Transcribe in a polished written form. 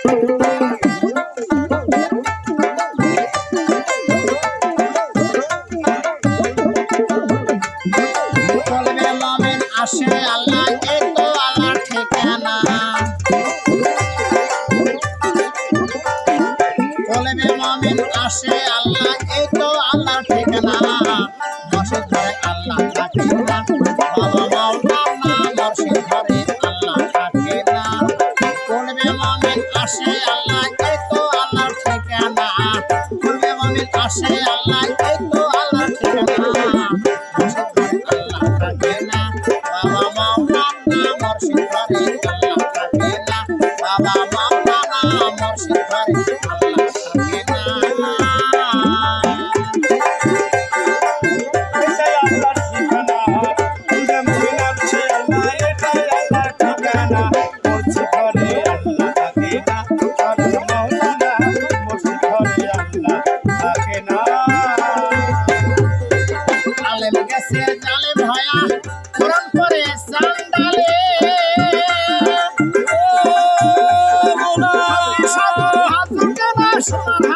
কলবে মুমিন আসে আল্লাহ এই তো আল্লাহর ঠিকানা। কলবে মুমিন আসে আল্লাহ এই তো আল্লাহর ঠিকানা। মসজিদ ঘরে আল্লাহ থাকে না, বাবা মাওলানা মসজিদ ঘরে আল্লাহ থাকে না। কলবে মুমিন আসে আল্লাহ এই তো আল্লাহর ঠিকানা। কলবে মুমিন আসে আল্লাহ এই তো আল্লাহর ঠিকানা। মসজিদ ঘরে আল্লাহ থাকে না, বাবা মাওলানা মসজিদ ঘরে আল্লাহ থাকে না। বাবা মাওলানা মসজিদ ঘরে আল্লাহ থাকে না। এটাই আল্লাহর ঠিকানা, কলবে মুমিন আসে আল্লাহ এটাই আল্লাহর ঠিকানা। মসজিদ ঘরে আল্লাহ থাকে না, বাবা মাওলানা মসজিদ ঘরে আল্লাহ থাকে না। আলেম গেছে জালেম হয়া কোরআন পড়ে সান্ডালে। সাধু হাজুকে না সোনার